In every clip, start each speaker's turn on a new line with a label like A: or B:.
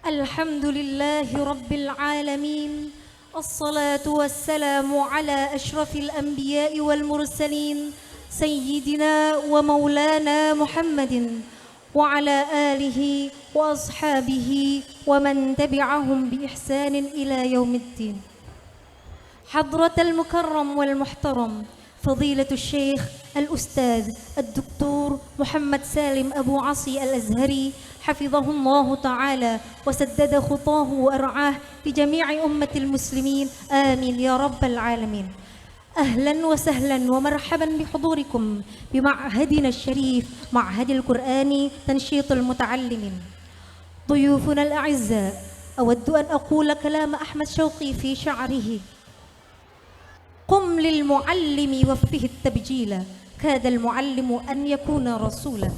A: الحمد لله رب العالمين، الصلاة والسلام على أشرف الأنبياء والمرسلين سيدنا ومولانا محمد وعلى آله وأصحابه ومن تبعهم بإحسان إلى يوم الدين. حضرة المكرم والمحترم فضيلة الشيخ الأستاذ الدكتور محمد سالم أبو عصي الأزهري حفظه الله تعالى وسدد خطاه وأرعاه لجميع أمة المسلمين، آمين يا رب العالمين. أهلا وسهلا ومرحبا بحضوركم بمعهدنا الشريف، معهد القرآن تنشيط المتعلمين. ضيوفنا الأعزاء، أود أن أقول كلام أحمد شوقي في شعره: قم للمعلم وفه التبجيل، كاد المعلم أن يكون رسولا.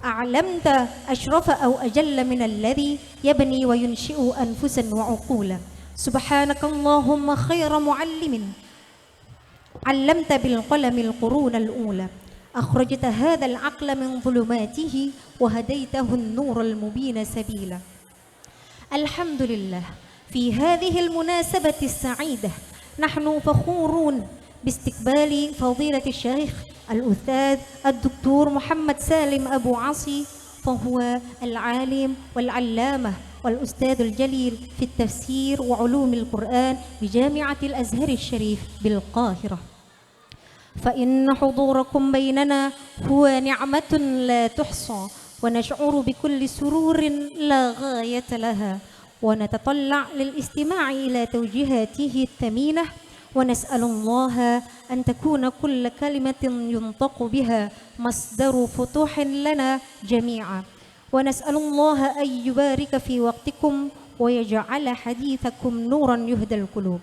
A: أعلمت أشرف أو أجل من الذي يبني وينشئ أنفسا وعقولا. سبحانك اللهم خير معلم، علمت بالقلم القرون الأولى، أخرجت هذا العقل من ظلماته وهديته النور المبين سبيلا. الحمد لله، في هذه المناسبة السعيدة نحن فخورون باستقبال فضيلة الشيخ الأستاذ الدكتور محمد سالم أبو عصي، فهو العالم والعلامة والأستاذ الجليل في التفسير وعلوم القرآن بجامعة الأزهر الشريف بالقاهرة. فإن حضوركم بيننا هو نعمة لا تحصى، ونشعر بكل سرور لا غاية لها، ونتطلع للاستماع إلى توجيهاته الثمينة، ونسأل الله أن تكون كل كلمة ينطق بها مصدر فتوح لنا جميعا، ونسأل الله أن يبارك في وقتكم ويجعل حديثكم نورا يهدى القلوب.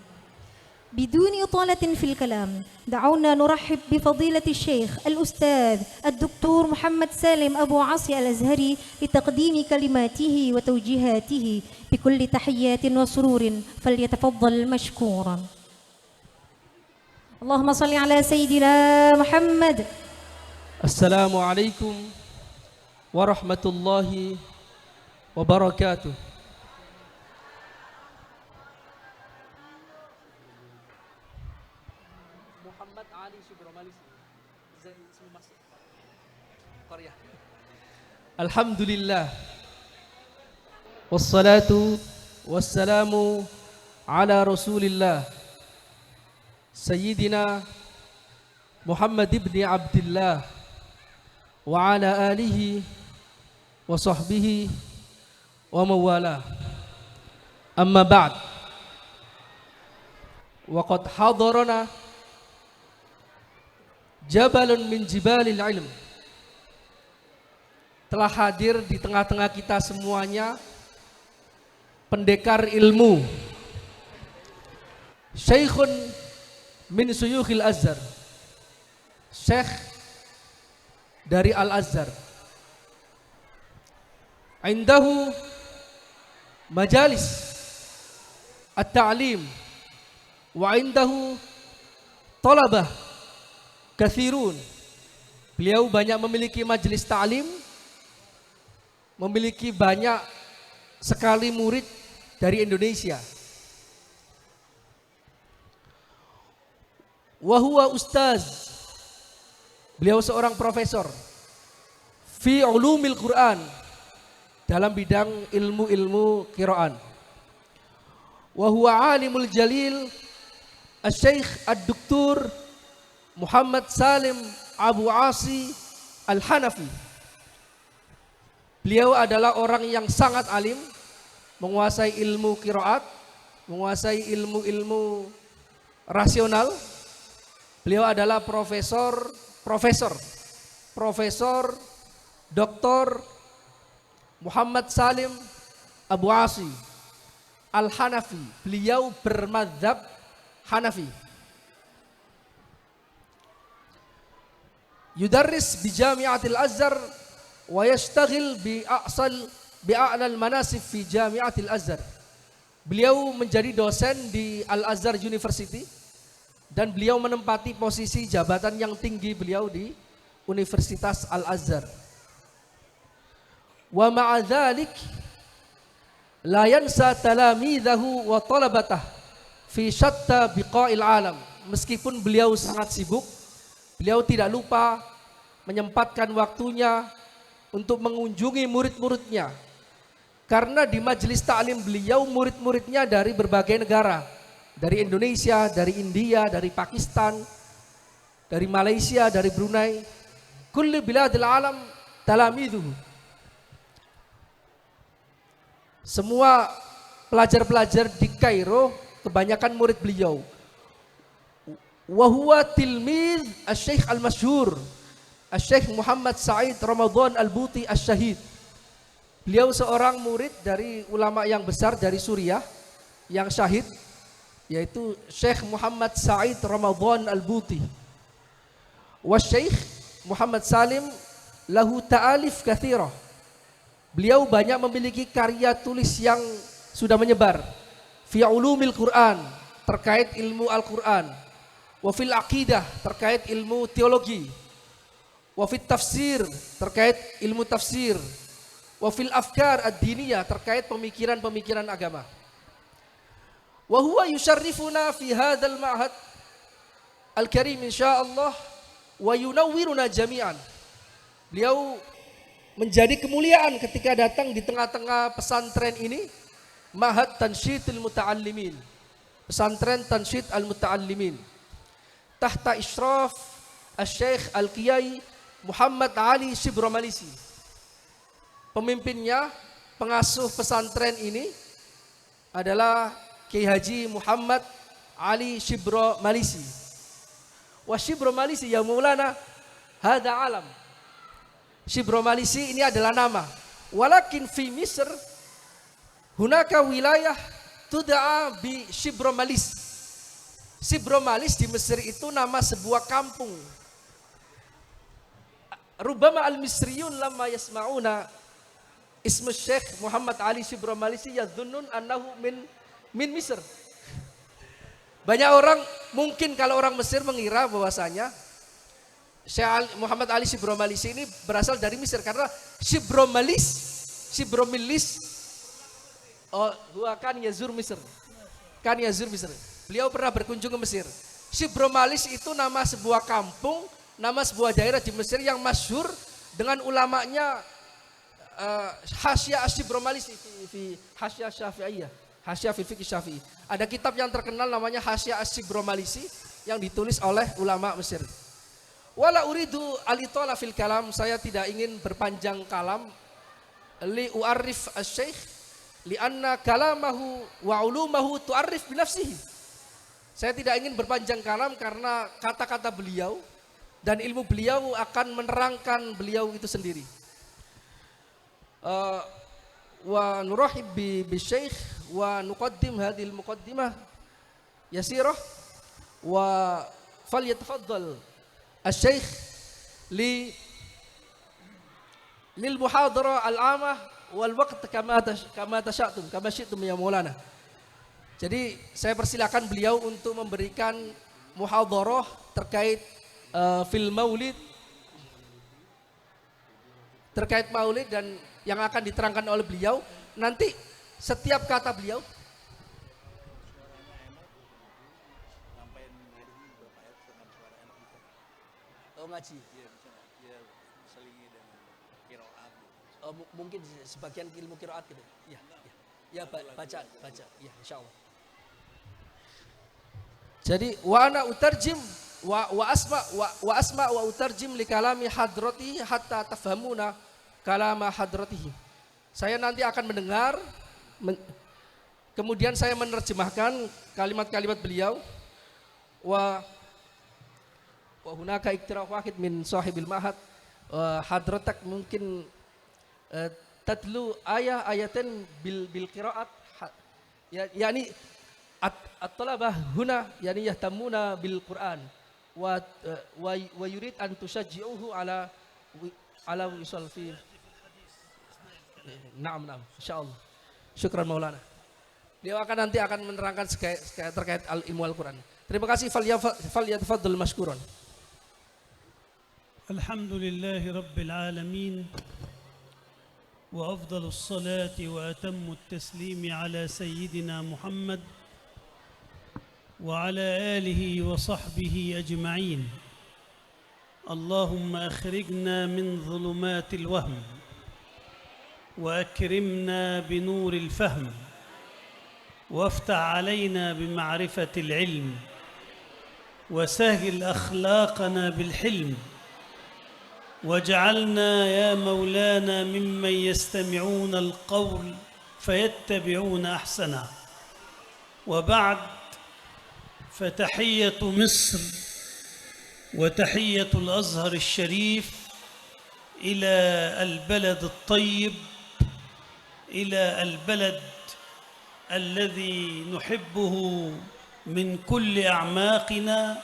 A: بدون إطالة في الكلام، دعونا نرحب بفضيلة الشيخ الأستاذ الدكتور محمد سالم أبو عصي الأزهري لتقديم كلماته وتوجيهاته بكل تحيات وسرور، فليتفضل مشكورا. اللهم صل على سيدنا محمد.
B: السلام عليكم ورحمة الله وبركاته. محمد علي شبرمالي قرية. الحمد لله والصلاة والسلام على رسول الله سيدنا محمد بن عبد الله وعلى آله وصحبه وموالاه. أما بعد، وقد حضرنا جبل من جبال العلم. Telah hadir di tengah-tengah kita semuanya pendekar ilmu, Syekhun min suyukhil Azhar, Syekh dari Al-Azhar. Indahu majalis at-ta'lim wa indahu talabah kathirun. Beliau banyak memiliki majelis ta'lim, memiliki banyak sekali murid dari Indonesia. Wahuwa ustaz, beliau seorang profesor fi ulumil Quran, dalam bidang ilmu-ilmu qiraan. Wahuwa alimul jalil Asy-Syaikh Ad-Doktor Muhammad Salim Abu Asi Al-Hanafi. Beliau adalah orang yang sangat alim, menguasai ilmu qiraat, menguasai ilmu-ilmu rasional. Beliau adalah Profesor Dr. Muhammad Salim Abu Asi Al-Hanafi. Beliau bermadzhab Hanafi. Yudarris bi Jami'atil Azhar wa yashtaghil bi a'lal manasib fi Jami'atil Azhar. Beliau menjadi dosen di Al-Azhar University dan beliau menempati posisi jabatan yang tinggi beliau di Universitas Al-Azhar. Wa ma'a dzalik la yansa talamidahu wa talabatah fi syatta biqa'il alam. Meskipun beliau sangat sibuk, beliau tidak lupa menyempatkan waktunya untuk mengunjungi murid-muridnya. Karena di majelis ta'lim beliau murid-muridnya dari berbagai negara. Dari Indonesia, dari India, dari Pakistan, dari Malaysia, dari Brunei. Kulli biladil alam talamiduhu. Semua pelajar-pelajar di Kairo kebanyakan murid beliau. Wa huwa tilmiz asy-Syaikh al-masyhur Asy-Syaikh Muhammad Said Ramadan Al-Buti Asy-Syahid. Beliau seorang murid dari ulama yang besar dari Suriah yang syahid, yaitu Syekh Muhammad Said Ramadan Al-Buti. Wa Syekh Muhammad Salim lahu ta'alif katsirah. Beliau banyak memiliki karya tulis yang sudah menyebar. Fi ulumil Quran, terkait ilmu Al-Quran. Wa fil aqidah, terkait ilmu teologi. Wa fit tafsir, terkait ilmu tafsir. Wa fil afkar ad-diniyah, terkait pemikiran-pemikiran agama. Wa huwa yusharrifuna fi hadzal ma'had al-karim insyaallah wa yunawwiruna jami'an. Beliau menjadi kemuliaan ketika datang di tengah-tengah pesantren ini, Ma'had Tansyidil Muta'allimin, pesantren Tansyid Al-Muta'allimin, tahta isyraf Asy-Syaikh Al-Qiyai Muhammad Ali Shibro Malisi. Pemimpinnya, pengasuh pesantren ini adalah Kiai Haji Muhammad Ali Shibro Malisi. Wa Shibro Malisi ya Maulana hada alam. Shibro Malisi ini adalah nama. Walakin fi Misr hunaka wilayah tud'a bi Shibro Malis. Shibro Malis di Mesir itu nama sebuah kampung. Rubama al-Misriyun lamma yasma'una ismu Syekh Muhammad Ali Shibro Malisi yadhunnun annahu min Misr. Banyak orang mungkin kalau orang Mesir mengira bahwasanya Syekh Muhammad Ali Shibro Malisi ini berasal dari Mesir karena Shibro Milis huwa kan yazur Mesir. Kan yazur Mesir. Beliau pernah berkunjung ke Mesir. Shibro Malis itu nama sebuah kampung, nama sebuah daerah di Mesir yang masyhur dengan ulamanya Hasyiah Shibro Malisi fi Hasyiah Syafi'iyah. Hasyiah fi Fiqh Syafi'i. Ada kitab yang terkenal namanya Hasyiah Shibro Malisi yang ditulis oleh ulama Mesir. Wala uridu al-itala fil kalam, saya tidak ingin berpanjang kalam li u'arif asy-syekh li anna kalamahu wa ulumahu tu'arif bi nafsihi. Saya tidak ingin berpanjang kalam karena kata-kata beliau dan ilmu beliau akan menerangkan beliau itu sendiri. Wa nurahib bi syekh wa nuqaddim hadhil muqaddimah yasirah wa falyatafaddal Asy-Syaikh lil muhadharah al-'amah wal waqt kama tasyatum kama syi'tum ya Maulana. Jadi saya persilakan beliau untuk memberikan muhadharah terkait fil maulid, terkait maulid dan yang akan diterangkan oleh beliau. Nanti setiap kata beliau ngaji. Mungkin sebagian ilmu qiraat gitu. Ya baca. Ya insyaallah. Jadi wa ana utarjim wa asma wa utarjim li kalami hadrati hatta tafhamuna kalama hadratihi. Saya nanti akan mendengar kemudian saya menerjemahkan kalimat-kalimat beliau. Wa hunaka iktiraf wahid min sahibil ma'had hadratak mungkin tatlu ayatin bil qiraat yani at-talabah huna yani yahtamuna bil Quran wa yurid an tushajji'uhu ala wisal fi na'am insyaallah. Syukran Maulana. Dia nanti akan menerangkan terkait ilmu Al-Quran. Terima kasih. Falyatafaddal mashkuran.
C: الحمد لله رب العالمين وأفضل الصلاة وأتم التسليم على سيدنا محمد وعلى آله وصحبه أجمعين. اللهم أخرجنا من ظلمات الوهم وأكرمنا بنور الفهم وافتح علينا بمعرفة العلم وسهل أخلاقنا بالحلم واجعلنا يا مولانا ممن يستمعون القول فيتبعون أحسنه. وبعد، فتحية مصر وتحية الأزهر الشريف إلى البلد الطيب، إلى البلد الذي نحبه من كل أعماقنا،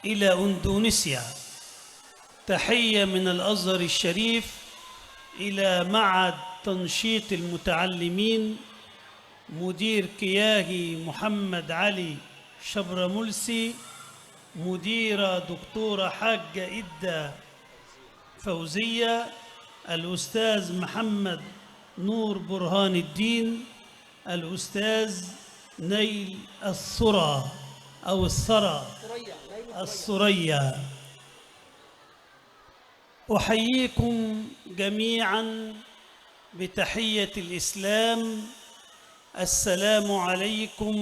C: إلى أندونيسيا. تحية من الأزهر الشريف إلى معهد تنشيط المتعلمين، مدير كياهي محمد علي شبرملسي، مديرة دكتورة حاجة إدة فوزية، الأستاذ محمد نور برهان الدين، الأستاذ نيل الثرى أو الثريا. أحييكم جميعا بتحية الإسلام. السلام عليكم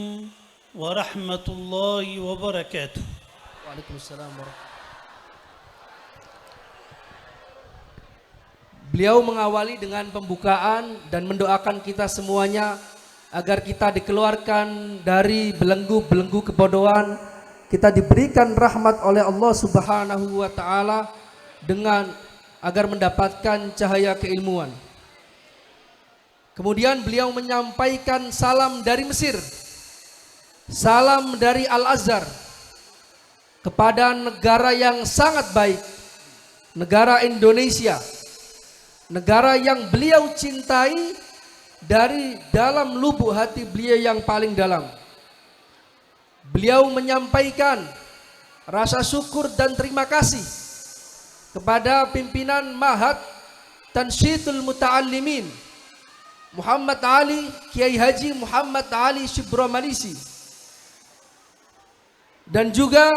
C: ورحمة الله وبركاته.
B: Waalaikumsalam warahmatullahi. Beliau mengawali dengan pembukaan dan mendoakan kita semuanya agar kita dikeluarkan dari belenggu-belenggu kebodohan, kita diberikan rahmat oleh Allah Subhanahu wa taala dengan agar mendapatkan cahaya keilmuan. Kemudian beliau menyampaikan salam dari Mesir, salam dari Al-Azhar kepada negara yang sangat baik, negara Indonesia, negara yang beliau cintai dari dalam lubuk hati beliau yang paling dalam. Beliau menyampaikan rasa syukur dan terima kasih kepada pimpinan Ma'had Tansyitul Muta'allimin Muhammad Ali, Kiai Haji Muhammad Ali Shibromalisi, dan juga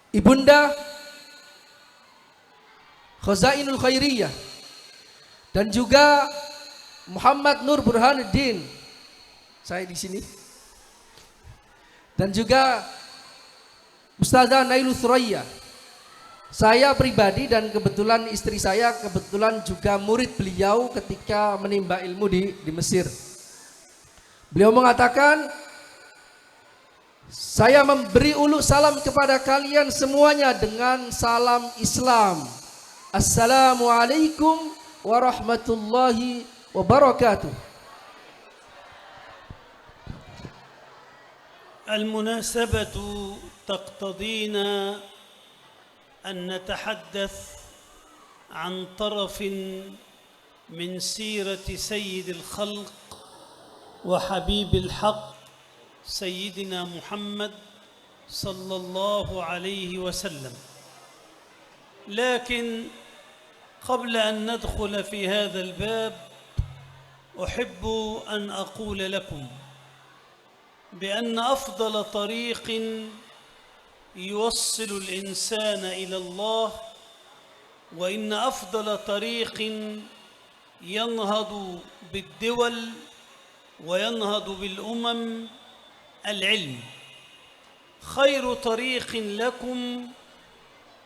B: Ibunda Khazainul Khairiyah, dan juga Muhammad Nur Burhanuddin, saya di sini, dan juga Ustazah Nailu Thuraya. Saya pribadi dan kebetulan istri saya kebetulan juga murid beliau ketika menimba ilmu di Mesir. Beliau mengatakan, saya memberi uluk salam kepada kalian semuanya dengan salam Islam. Assalamualaikum warahmatullahi wabarakatuh.
C: المناسبة تقتضينا أن نتحدث عن طرف من سيرة سيد الخلق وحبيب الحق سيدنا محمد صلى الله عليه وسلم. لكن قبل أن ندخل في هذا الباب أحب أن أقول لكم بأن أفضل طريق يوصل الإنسان إلى الله، وإن أفضل طريق ينهض بالدول وينهض بالأمم العلم. خير طريق لكم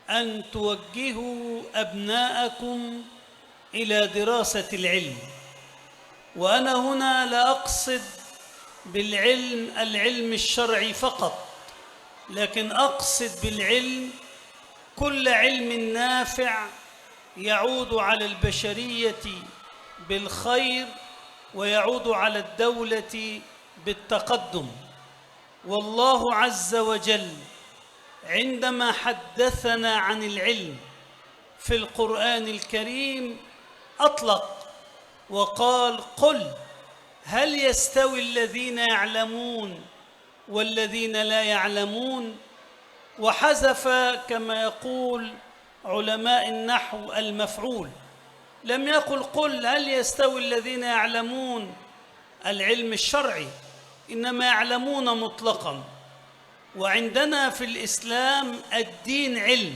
C: أن توجهوا أبناءكم إلى دراسة العلم. وأنا هنا لا أقصد بالعلم العلم الشرعي فقط، لكن أقصد بالعلم كل علم نافع يعود على البشرية بالخير ويعود على الدولة بالتقدم. والله عز وجل عندما حدثنا عن العلم في القرآن الكريم أطلق وقال: قل هل يستوي الذين يعلمون والذين لا يعلمون؟ وحذف كما يقول علماء النحو المفعول، لم يقل قل هل يستوي الذين يعلمون العلم الشرعي، إنما يعلمون مطلقا. وعندنا في الإسلام الدين علم،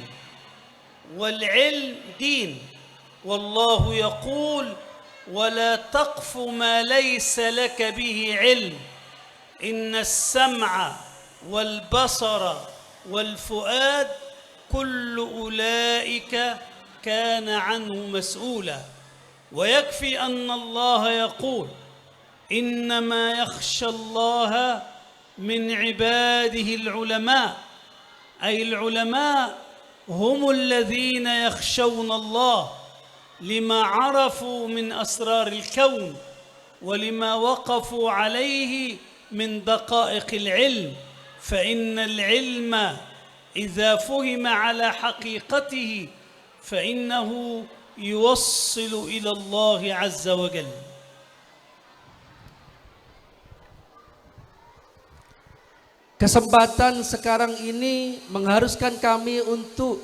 C: والعلم دين، والله يقول ولا تقف ما ليس لك به علم إن السمع والبصر والفؤاد كل أولئك كان عنه مسؤولا. ويكفي أن الله يقول إنما يخشى الله من عباده العلماء، أي العلماء هم الذين يخشون الله لما عرفوا من أسرار الكون ولما وقفوا عليه من دقائق العلم. فإن العلم إذا فهم على حقيقته فإنه يوصل إلى الله عز وجل.
B: Kesempatan sekarang ini mengharuskan kami untuk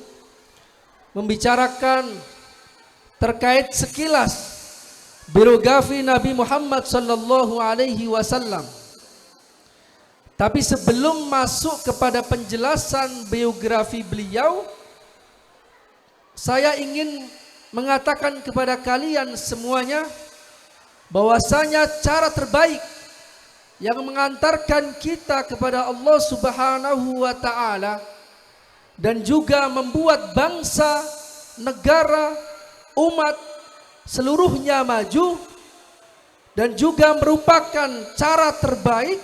B: membicarakan terkait sekilas biografi Nabi Muhammad sallallahu alaihi wasallam. Tapi sebelum masuk kepada penjelasan biografi beliau, saya ingin mengatakan kepada kalian semuanya bahwasanya cara terbaik yang mengantarkan kita kepada Allah Subhanahu wa taala dan juga membuat bangsa, negara, umat seluruhnya maju, dan juga merupakan cara terbaik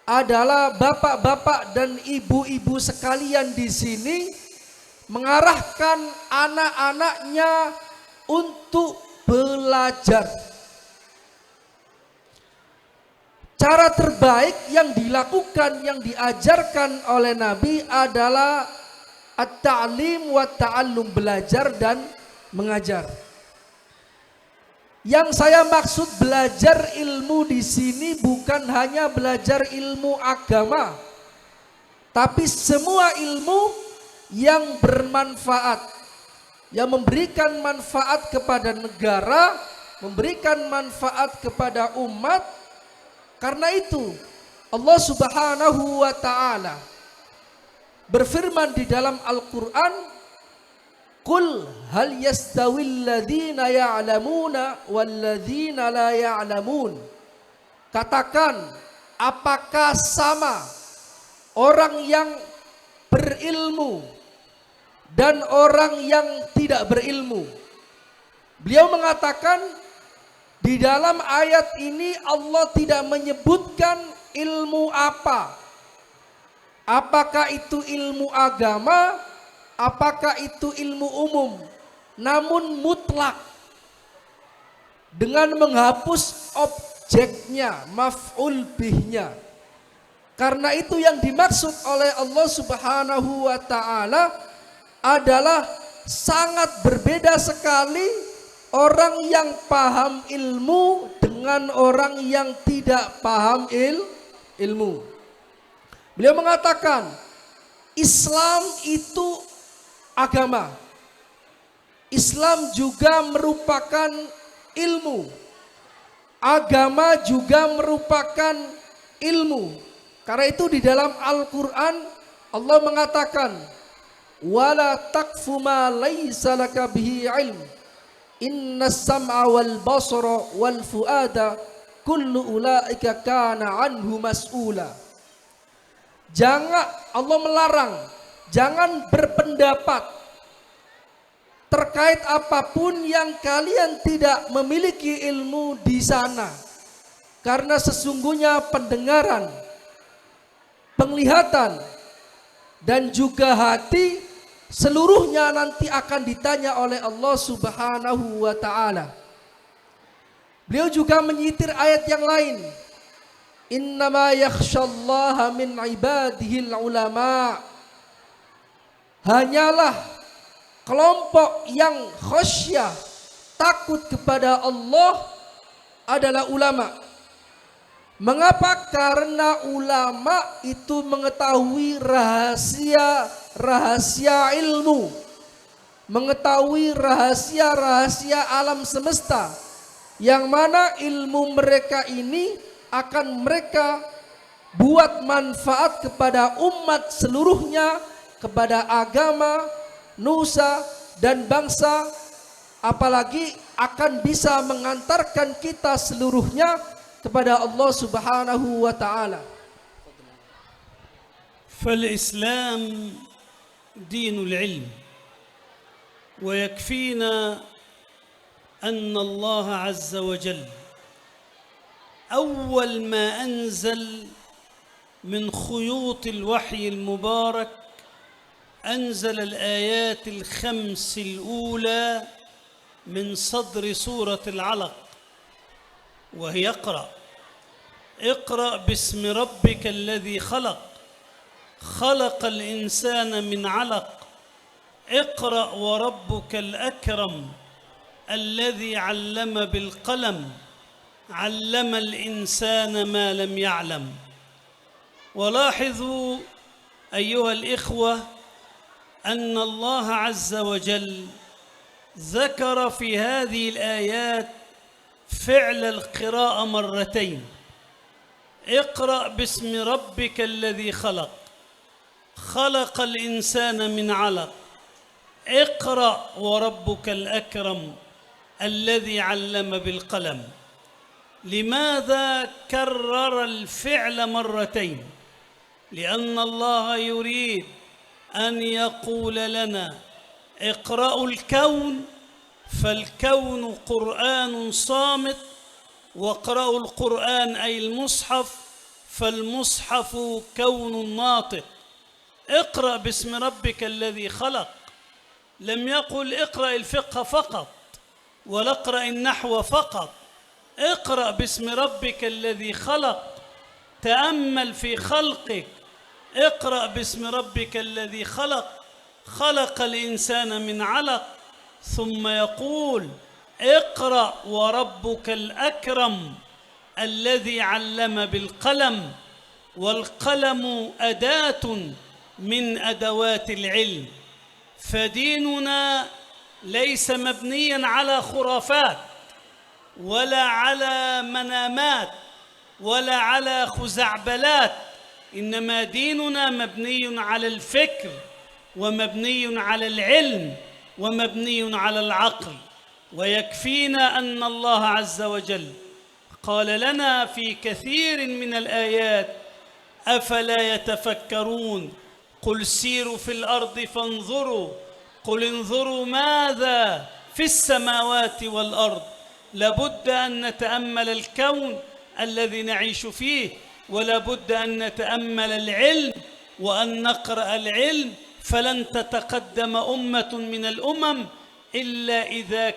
B: adalah bapak-bapak dan ibu-ibu sekalian di sini mengarahkan anak-anaknya untuk belajar. Cara terbaik yang dilakukan, yang diajarkan oleh Nabi adalah at-ta'lim wa ta'allum, belajar dan mengajar. Yang saya maksud belajar ilmu di sini bukan hanya belajar ilmu agama, tapi semua ilmu yang bermanfaat, yang memberikan manfaat kepada negara, memberikan manfaat kepada umat. Karena itu Allah Subhanahu wa taala berfirman di dalam Al-Qur'an, "Qul hal yastawil ladzina ya'lamuna wal ladzina la ya'lamun." Katakan, apakah sama orang yang berilmu dan orang yang tidak berilmu? Beliau mengatakan di dalam ayat ini Allah tidak menyebutkan ilmu apa. Apakah itu ilmu agama, apakah itu ilmu umum, namun mutlak dengan menghapus objeknya, maf'ul bihnya. Karena itu yang dimaksud oleh Allah Subhanahu wa taala adalah sangat berbeda sekali orang yang paham ilmu dengan orang yang tidak paham ilmu. Beliau mengatakan Islam itu agama. Islam juga merupakan ilmu. Agama juga merupakan ilmu. Karena itu di dalam Al-Quran Allah mengatakan, "Wala taqfu ma laysa laka bihi ilm. Inna sam'a wal basara wal fuada kullu ulaika kana anhu mas'ula." Jangan, Allah melarang, jangan berpendapat terkait apapun yang kalian tidak memiliki ilmu di sana. Karena sesungguhnya pendengaran, penglihatan, dan juga hati seluruhnya nanti akan ditanya oleh Allah Subhanahu wa taala. Beliau juga menyitir ayat yang lain, "Innama yakhsyallaha min ibadihil ulama." Hanyalah kelompok yang khasyah, takut kepada Allah adalah ulama. Mengapa? Karena ulama itu mengetahui rahasia ilmu, mengetahui rahasia-rahasia alam semesta, yang mana ilmu mereka ini akan mereka buat manfaat kepada umat seluruhnya, kepada agama, nusa dan bangsa, apalagi akan bisa mengantarkan kita seluruhnya kepada Allah Subhanahu wa taala.
C: فالإسلام دين العلم، ويكفينا أن الله عز وجل أول ما أنزل من خيوط الوحي المبارك أنزل الآيات الخمس الأولى من صدر سورة العلق، وهي اقرأ باسم ربك الذي خلق الإنسان من علق اقرأ وربك الأكرم الذي علم بالقلم علم الإنسان ما لم يعلم. ولاحظوا أيها الإخوة أن الله عز وجل ذكر في هذه الآيات فعل القراءة مرتين. اقرأ باسم ربك الذي خلق الإنسان من علق اقرأ وربك الأكرم الذي علم بالقلم. لماذا كرر الفعل مرتين؟ لأن الله يريد أن يقول لنا اقرأوا الكون، فالكون قرآن صامت، واقرأوا القرآن أي المصحف، فالمصحف كون ناطق. اقرأ باسم ربك الذي خلق، لم يقل اقرأ الفقه فقط ولا اقرأ النحو فقط، اقرأ باسم ربك الذي خلق، تأمل في خلقك، اقرأ باسم ربك الذي خلق الإنسان من علق، ثم يقول اقرأ وربك الأكرم الذي علم بالقلم. والقلم أداة من أدوات العلم، فديننا ليس مبنيا على خرافات ولا على منامات ولا على خزعبلات، إنما ديننا مبني على الفكر ومبني على العلم ومبني على العقل. ويكفينا أن الله عز وجل قال لنا في كثير من الآيات أفلا يتفكرون قل سيروا في الأرض فانظروا قل انظروا ماذا في السماوات والأرض. لابد أن نتأمل الكون الذي نعيش فيه، ولابد أن نتأمل العلم وأن نقرأ العلم، فلن تتقدم أمة من الأمم إلا إذا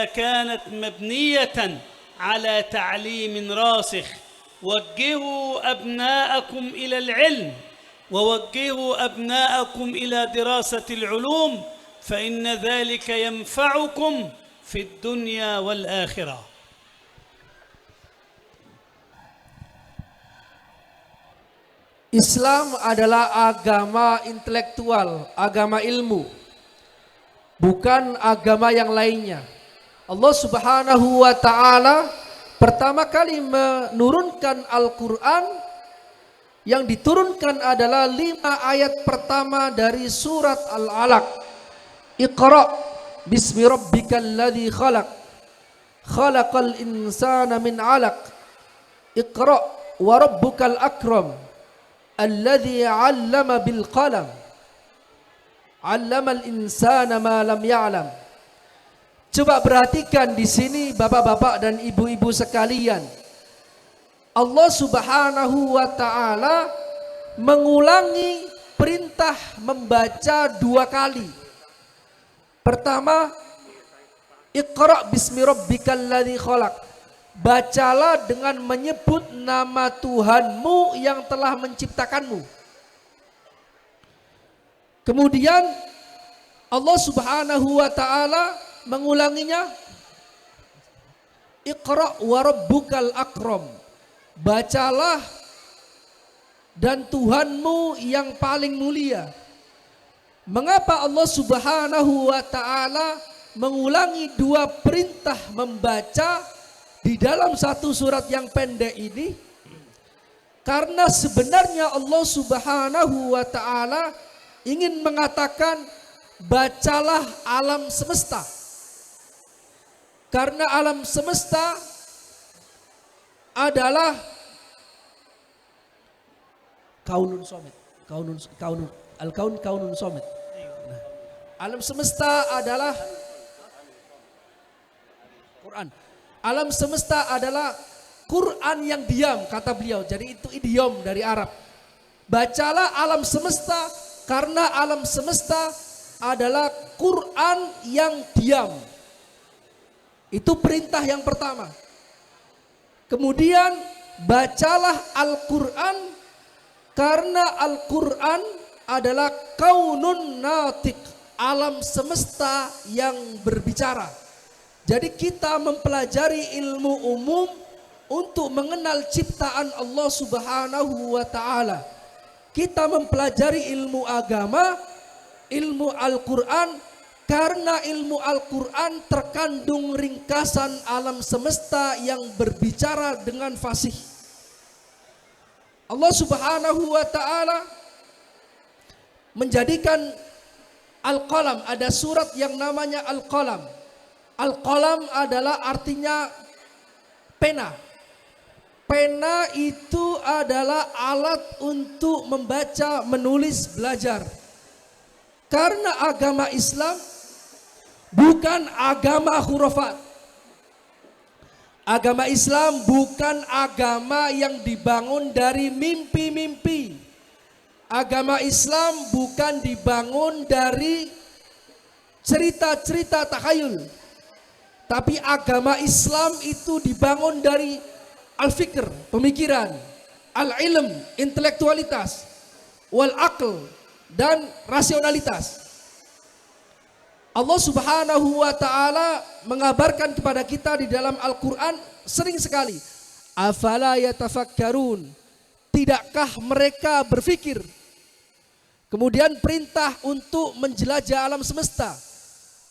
C: كانت مبنية على تعليم راسخ. وجهوا أبناءكم إلى العلم ووجهوا أبناءكم إلى دراسة العلوم، فإن ذلك ينفعكم في الدنيا والآخرة.
B: Islam adalah agama intelektual, agama ilmu, bukan agama yang lainnya. Allah Subhanahu wa taala pertama kali menurunkan Al-Quran, yang diturunkan adalah 5 ayat pertama dari surat Al-Alaq. Iqra bismi rabbikal ladzi khalaqal insana min 'alaq iqra wa rabbukal akram alladzi 'allama bil qalam 'allamal insana ma lam ya'lam. Coba perhatikan di sini bapak-bapak dan ibu-ibu sekalian. Allah Subhanahu wa taala mengulangi perintah membaca 2 kali. Pertama, Iqra bismi rabbikal ladzi khalaq. Bacalah dengan menyebut nama Tuhanmu yang telah menciptakanmu. Kemudian Allah Subhanahu wa taala mengulanginya, Iqra wa rabbukal akram. Bacalah dan Tuhanmu yang paling mulia. Mengapa Allah Subhanahu wa ta'ala mengulangi dua perintah membaca di dalam satu surat yang pendek ini? Karena sebenarnya Allah Subhanahu wa ta'ala ingin mengatakan bacalah alam semesta. Karena alam semesta adalah kaunun somit, kaunun somit. Alam semesta adalah Quran. Alam semesta adalah Quran yang diam, kata beliau. Jadi itu idiom dari Arab. Bacalah alam semesta karena alam semesta adalah Quran yang diam. Itu perintah yang pertama. Kemudian bacalah Al-Quran karena Al-Quran adalah kaunun natik, alam semesta yang berbicara. Jadi kita mempelajari ilmu umum untuk mengenal ciptaan Allah Subhanahu wa ta'ala. Kita mempelajari ilmu agama, ilmu Al-Quran, karena ilmu Al-Quran terkandung ringkasan alam semesta yang berbicara dengan fasih. Allah Subhanahu wa ta'ala menjadikan Al-Qalam, ada surat yang namanya Al-Qalam. Al-Qalam adalah artinya pena. Pena itu adalah alat untuk membaca, menulis, belajar. Karena agama Islam bukan agama khurafat. Agama Islam bukan agama yang dibangun dari mimpi-mimpi. Agama Islam bukan dibangun dari cerita-cerita takhayul. Tapi agama Islam itu dibangun dari al-fikr, pemikiran, al-ilm, intelektualitas, wal-aql, dan rasionalitas. Allah Subhanahu wa ta'ala mengabarkan kepada kita di dalam Al-Quran sering sekali. Afala yatafakkarun. Tidakkah mereka berfikir? Kemudian perintah untuk menjelajah alam semesta.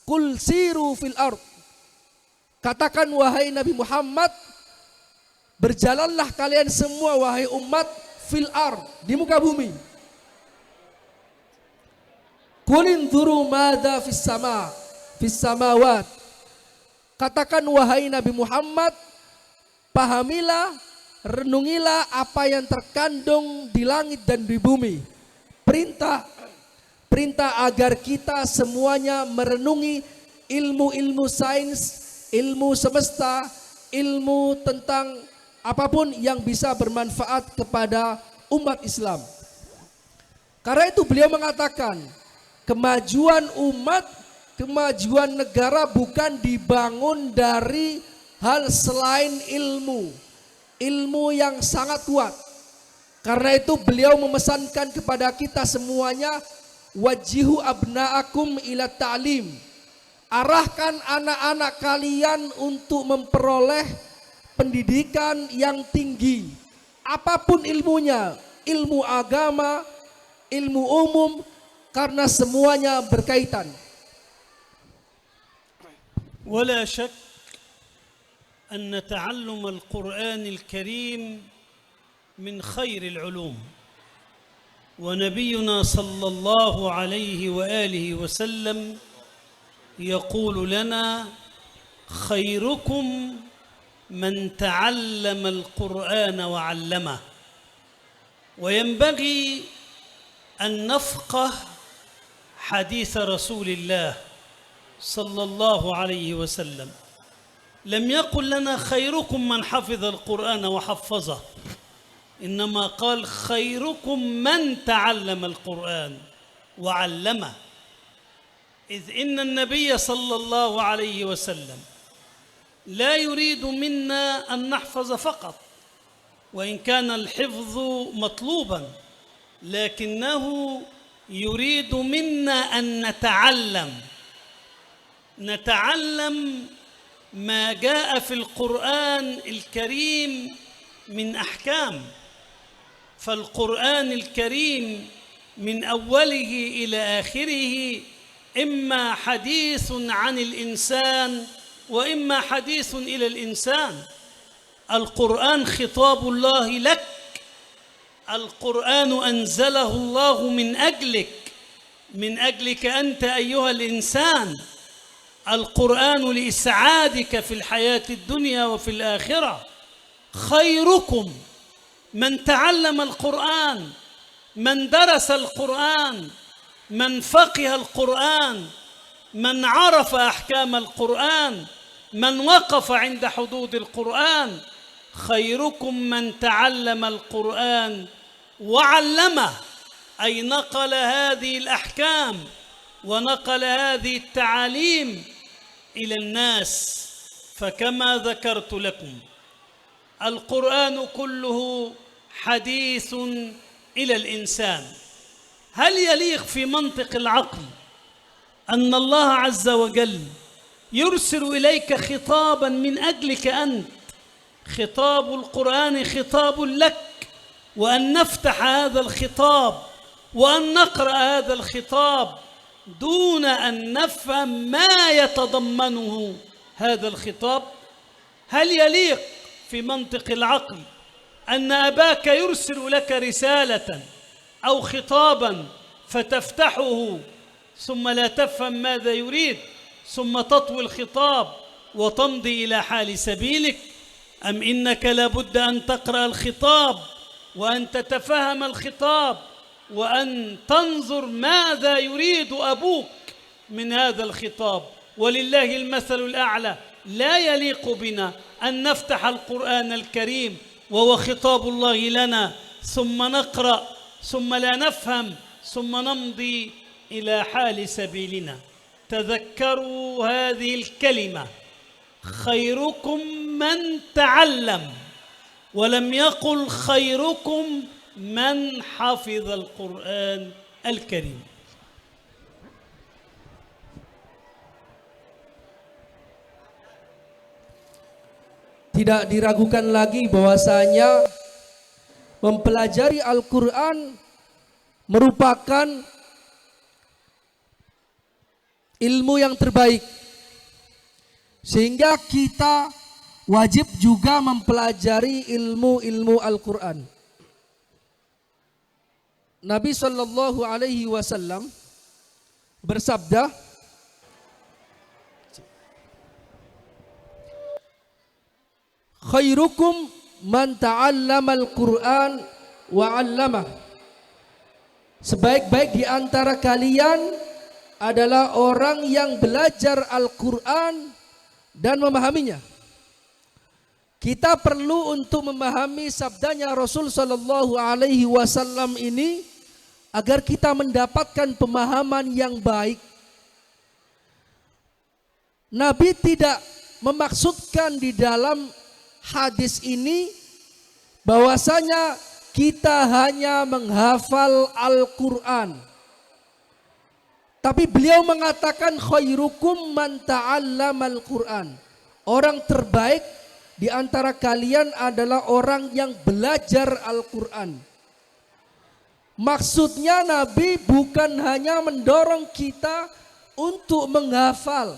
B: Qul siru fil ard. Katakan wahai Nabi Muhammad, berjalanlah kalian semua wahai umat fil ard, di muka bumi. Qul inzuru madza fis samawat. Katakan wahai Nabi Muhammad, pahamilah, renungilah apa yang terkandung di langit dan di bumi. Perintah agar kita semuanya merenungi ilmu-ilmu sains, ilmu semesta, ilmu tentang apapun yang bisa bermanfaat kepada umat Islam. Karena itu beliau mengatakan, kemajuan umat, kemajuan negara bukan dibangun dari hal selain ilmu. Ilmu yang sangat kuat. Karena itu beliau memesankan kepada kita semuanya, wajihu abna'akum ila ta'lim. Arahkan anak-anak kalian untuk memperoleh pendidikan yang tinggi. Apapun ilmunya, ilmu agama, ilmu umum, karena semuanya berkaitan.
C: ولا شك أن تعلم القرآن الكريم من خير العلوم، ونبينا صلى الله عليه وآله وسلم يقول لنا خيركم من تعلم القرآن وعلمه. وينبغي أن نفقه حديث رسول الله صلى الله عليه وسلم. لم يقل لنا خيركم من حفظ القرآن وحفظه، إنما قال خيركم من تعلم القرآن وعلمه. إذ إن النبي صلى الله عليه وسلم لا يريد منا أن نحفظ فقط، وإن كان الحفظ مطلوبا، لكنه يريد منا أن نتعلم ما جاء في القرآن الكريم من أحكام. فالقرآن الكريم من أوله إلى آخره إما حديث عن الإنسان وإما حديث إلى الإنسان. القرآن خطاب الله لك، القرآن أنزله الله من أجلك أنت أيها الإنسان. القرآن لإسعادك في الحياة الدنيا وفي الآخرة. خيركم من تعلم القرآن، من درس القرآن، من فقه القرآن، من عرف أحكام القرآن، من وقف عند حدود القرآن. خيركم من تعلم القرآن وعلمه، أي نقل هذه الأحكام ونقل هذه التعاليم إلى الناس. فكما ذكرت لكم القرآن كله حديث إلى الإنسان. هل يليق في منطق العقل أن الله عز وجل يرسل إليك خطابا من أجلك أنت؟ خطاب القرآن خطاب لك، وأن نفتح هذا الخطاب وأن نقرأ هذا الخطاب دون أن نفهم ما يتضمنه هذا الخطاب؟ هل يليق في منطق العقل أن أباك يرسل لك رسالة أو خطابا فتفتحه ثم لا تفهم ماذا يريد، ثم تطوي الخطاب وتمضي إلى حال سبيلك؟ أم إنك لابد أن تقرأ الخطاب وأن تتفهم الخطاب وأن تنظر ماذا يريد أبوك من هذا الخطاب؟ ولله المثل الأعلى. لا يليق بنا أن نفتح القرآن الكريم وهو خطاب الله لنا ثم نقرأ ثم لا نفهم ثم نمضي إلى حال سبيلنا. تذكروا هذه الكلمة: خيركم من تعلم، ولم يقل خيركم من حفظ القرآن الكريم.
B: Tidak diragukan lagi bahwasanya mempelajari Al-Quran merupakan ilmu yang terbaik, sehingga kita wajib juga mempelajari ilmu-ilmu Al-Quran. Nabi Shallallahu Alaihi Wasallam bersabda, khairukum man ta'allamal Qur'an wa 'allamah. Sebaik-baik di antara kalian adalah orang yang belajar Al-Qur'an dan memahaminya. Kita perlu untuk memahami sabdanya Rasul sallallahu alaihi wasallam ini agar kita mendapatkan pemahaman yang baik. Nabi tidak memaksudkan di dalam hadis ini bahwasanya kita hanya menghafal Al-Quran, tapi beliau mengatakan khairukum man ta'allamal Quran. Orang terbaik di antara kalian adalah orang yang belajar Al-Quran. Maksudnya Nabi bukan hanya mendorong kita untuk menghafal,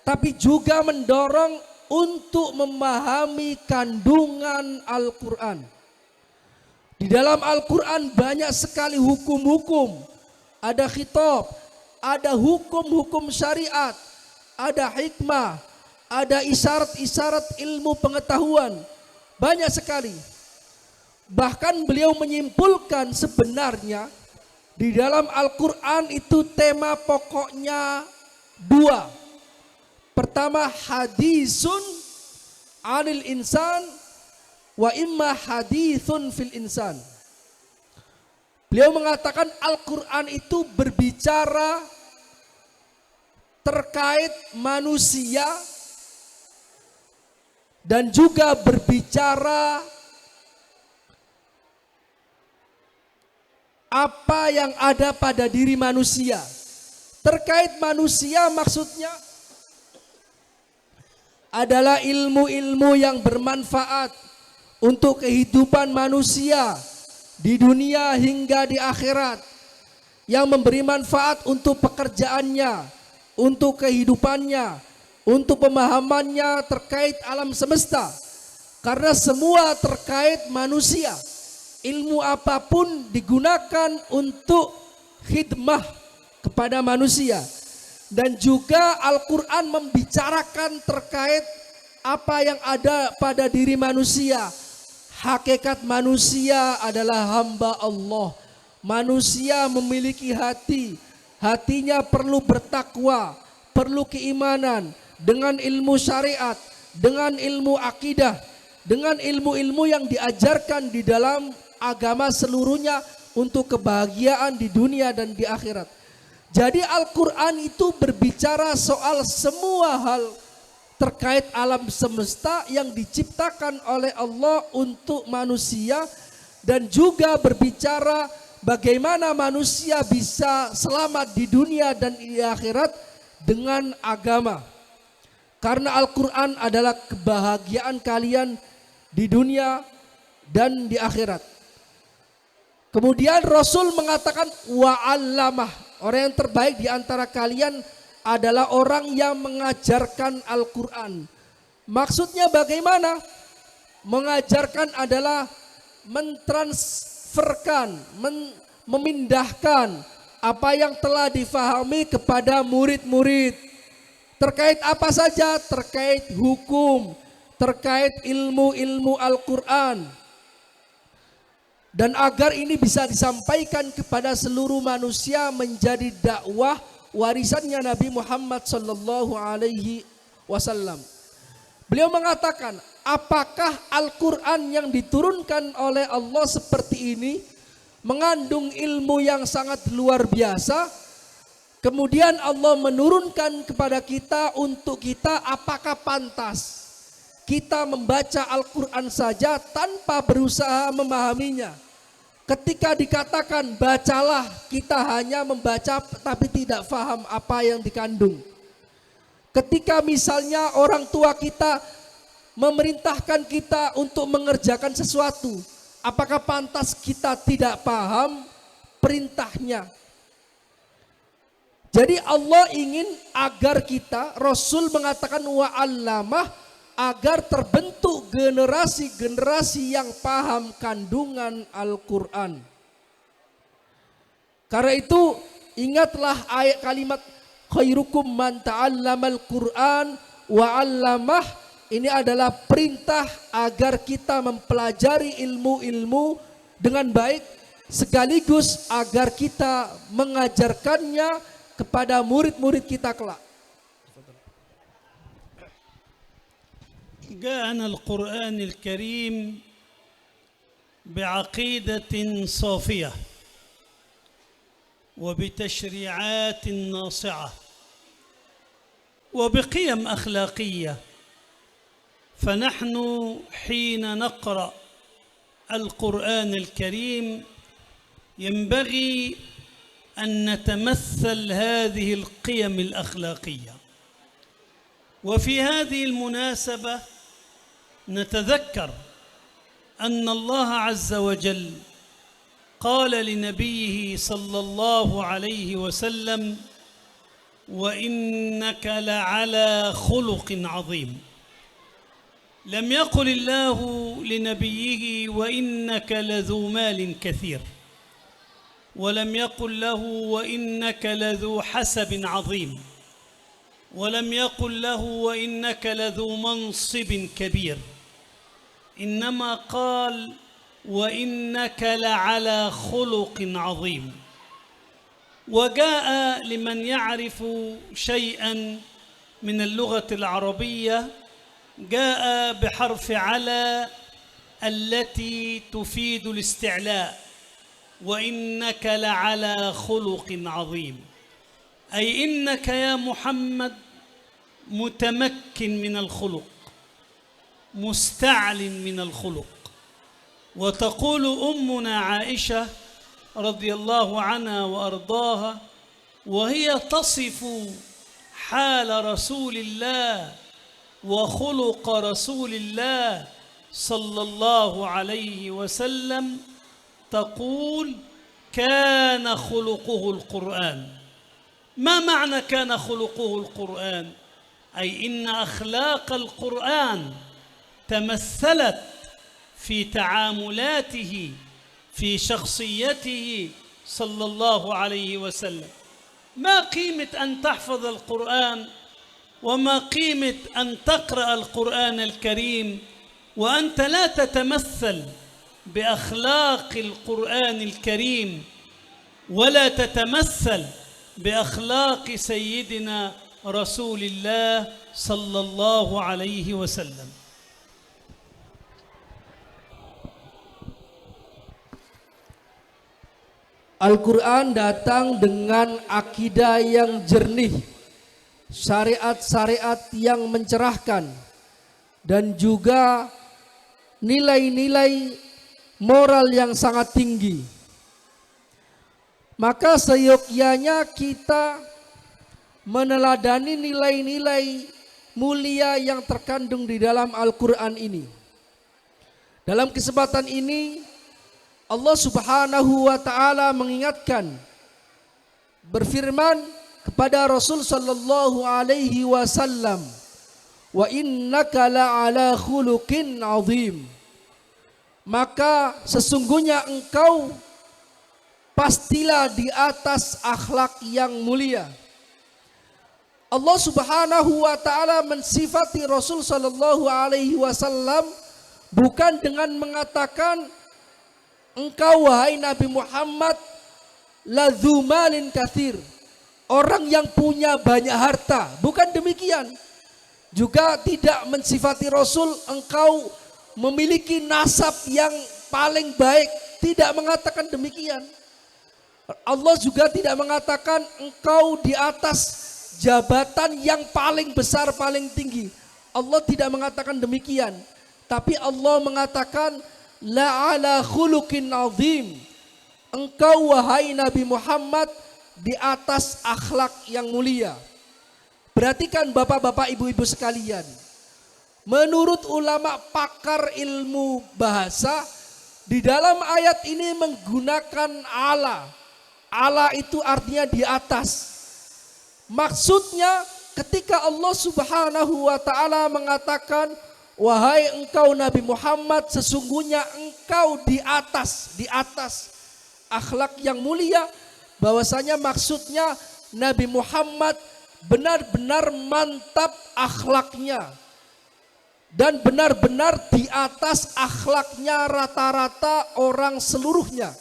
B: tapi juga mendorong untuk memahami kandungan Al-Quran. Di dalam Al-Quran banyak sekali hukum-hukum. Ada khitab, ada hukum-hukum syariat, ada hikmah, ada isyarat-isyarat ilmu pengetahuan. Banyak sekali. Bahkan beliau menyimpulkan sebenarnya di dalam Al-Quran itu tema pokoknya dua. Pertama, hadisun anil insan wa imma hadithun fil insan. Beliau mengatakan Al-Quran itu berbicara terkait manusia dan juga berbicara apa yang ada pada diri manusia. Terkait manusia maksudnya adalah ilmu-ilmu yang bermanfaat untuk kehidupan manusia di dunia hingga di akhirat. yang memberi manfaat untuk pekerjaannya, untuk kehidupannya, untuk pemahamannya terkait alam semesta. Karena semua terkait manusia. Ilmu apapun digunakan untuk khidmah kepada manusia. Dan juga Al-Quran membicarakan terkait apa yang ada pada diri manusia. Hakikat manusia adalah hamba Allah. Manusia memiliki hati. Hatinya perlu bertakwa, perlu keimanan, dengan ilmu syariat, dengan ilmu akidah, dengan ilmu-ilmu yang diajarkan di dalam agama seluruhnya untuk kebahagiaan di dunia dan di akhirat. Jadi Al-Quran itu berbicara soal semua hal terkait alam semesta yang diciptakan oleh Allah untuk manusia, dan juga berbicara bagaimana manusia bisa selamat di dunia dan di akhirat dengan agama. Karena Al-Quran adalah kebahagiaan kalian di dunia dan di akhirat. Kemudian Rasul mengatakan wa'allamah, orang yang terbaik di antara kalian adalah orang yang mengajarkan Al-Quran. Maksudnya bagaimana? Mengajarkan adalah mentransferkan, memindahkan apa yang telah difahami kepada murid-murid. Terkait apa saja? Terkait hukum, terkait ilmu-ilmu Al-Quran. Dan agar ini bisa disampaikan kepada seluruh manusia menjadi dakwah warisannya Nabi Muhammad sallallahu alaihi wasallam. Beliau mengatakan, apakah Al-Quran yang diturunkan oleh Allah seperti ini mengandung ilmu yang sangat luar biasa? Kemudian Allah menurunkan kepada kita untuk kita, apakah pantas kita membaca Al-Quran saja tanpa berusaha memahaminya? Ketika dikatakan bacalah, kita hanya membaca tapi tidak faham apa yang dikandung. Ketika misalnya orang tua kita memerintahkan kita untuk mengerjakan sesuatu, apakah pantas kita tidak paham perintahnya? Jadi Allah ingin agar kita, Rasul mengatakan wa'allamah, agar terbentuk generasi-generasi yang paham kandungan Al-Quran. Karena itu ingatlah ayat kalimat khairukum man ta'allamal Quran wa 'allamah. Ini adalah perintah agar kita mempelajari ilmu-ilmu dengan baik, sekaligus agar kita mengajarkannya kepada murid-murid kita kelak.
C: جاءنا القرآن الكريم بعقيدة صافية وبتشريعات ناصعة وبقيم أخلاقية. فنحن حين نقرأ القرآن الكريم ينبغي أن نتمثل هذه القيم الأخلاقية. وفي هذه المناسبة نتذكر أن الله عز وجل قال لنبيه صلى الله عليه وسلم وإنك لعلى خلق عظيم. لم يقل الله لنبيه وإنك لذو مال كثير، ولم يقل له وإنك لذو حسب عظيم، ولم يقل له وإنك لذو منصب كبير، إنما قال وإنك لعلى خلق عظيم. وجاء لمن يعرف شيئا من اللغة العربية جاء بحرف على التي تفيد الاستعلاء، وإنك لعلى خلق عظيم، أي إنك يا محمد متمكن من الخلق، مستعل من الخلق. وتقول أمنا عائشة رضي الله عنها وأرضاها وهي تصف حال رسول الله وخلق رسول الله صلى الله عليه وسلم، تقول كان خلقه القرآن. ما معنى كان خلقه القرآن؟ أي إن أخلاق القرآن تمثلت في تعاملاته في شخصيته صلى الله عليه وسلم. ما قيمة أن تحفظ القرآن وما قيمة أن تقرأ القرآن الكريم وأنت لا تتمثل بأخلاق القرآن الكريم ولا تتمثل بأخلاق سيدنا رسول الله صلى الله عليه وسلم.
B: Al-Quran datang dengan akidah yang jernih, syariat-syariat yang mencerahkan, dan juga nilai-nilai moral yang sangat tinggi. Maka seyogyanya kita meneladani nilai-nilai mulia yang terkandung di dalam Al-Quran ini. Dalam kesempatan ini Allah Subhanahu wa ta'ala mengingatkan, berfirman kepada Rasul sallallahu alaihi wasallam, wa innaka la'ala khuluqin azim. Maka sesungguhnya engkau pastilah di atas akhlak yang mulia. Allah Subhanahu wa ta'ala mensifati Rasul sallallahu alaihi wasallam bukan dengan mengatakan, engkau wahai Nabi Muhammad ladzu malin katsir, orang yang punya banyak harta. Bukan demikian. Juga tidak mensifati Rasul engkau memiliki nasab yang paling baik. Tidak mengatakan demikian. Allah juga tidak mengatakan engkau di atas jabatan yang paling besar, paling tinggi. Allah tidak mengatakan demikian. Tapi Allah mengatakan la'ala khuluqin azim, engkau wahai Nabi Muhammad di atas akhlak yang mulia. Perhatikan bapak-bapak, ibu-ibu sekalian, menurut ulama pakar ilmu bahasa, di dalam ayat ini menggunakan ala. Ala itu artinya di atas. Maksudnya ketika Allah Subhanahu wa ta'ala mengatakan, wahai engkau Nabi Muhammad, sesungguhnya engkau di atas akhlak yang mulia, bahwasanya maksudnya Nabi Muhammad benar-benar mantap akhlaknya dan benar-benar di atas akhlaknya rata-rata orang seluruhnya.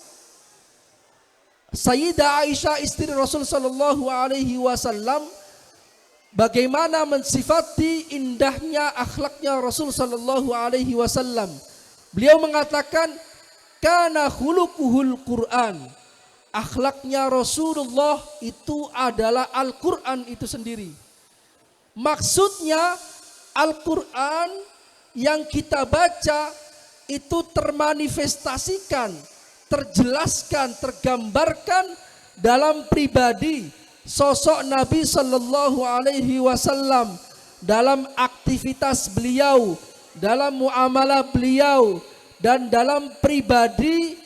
B: Sayyidah Aisyah istri Rasul sallallahu alaihi wasallam bagaimana mensifati indahnya akhlaknya Rasul sallallahu alaihi wasallam. Beliau mengatakan, kana khuluquhul Quran. Akhlaknya Rasulullah itu adalah Al-Quran itu sendiri. Maksudnya Al-Quran yang kita baca itu termanifestasikan, terjelaskan, tergambarkan dalam pribadi sosok Nabi sallallahu alaihi wasallam, dalam aktivitas beliau, dalam muamalah beliau, dan dalam pribadi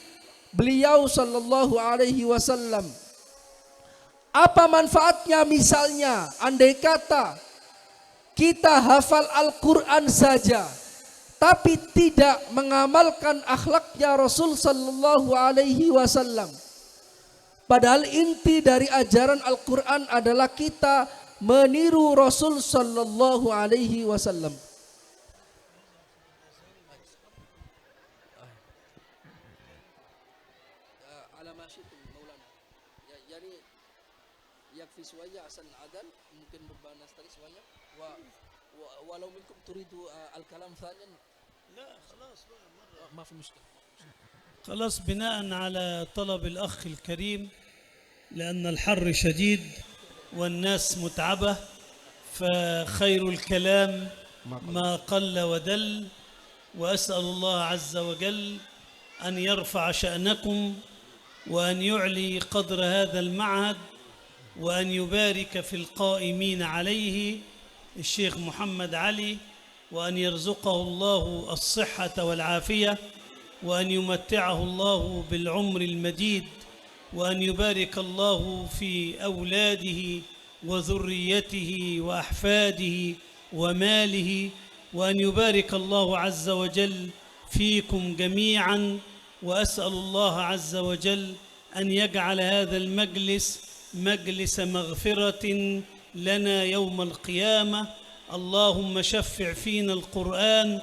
B: beliau sallallahu alaihi wasallam. Apa manfaatnya? Misalnya, andai kata kita hafal Al-Quran saja tapi tidak mengamalkan akhlaknya Rasul sallallahu alaihi wasallam. Padahal inti dari ajaran Al-Quran adalah kita meniru Rasul sallallahu alaihi wasallam. yakfi شوية عشان عدل ممكن ربما نستريح شوية ولو منكم تريدوا الكلام ثانيا
C: لا خلاص بقى مرة
B: ما في مشكلة.
C: خلاص بناء على طلب الأخ الكريم، لأن الحر شديد والناس متعبة، فخير الكلام ما قل ودل، وأسأل الله عز وجل أن يرفع شأنكم وأن يعلي قدر هذا المعهد وأن يبارك في القائمين عليه الشيخ محمد علي، وأن يرزقه الله الصحة والعافية، وأن يمتعه الله بالعمر المديد وأن يبارك الله في أولاده وذريته وأحفاده وماله، وأن يبارك الله عز وجل فيكم جميعا. وأسأل الله عز وجل أن يجعل هذا المجلس مجلس مغفرة لنا يوم القيامة. اللهم شفع فينا القرآن،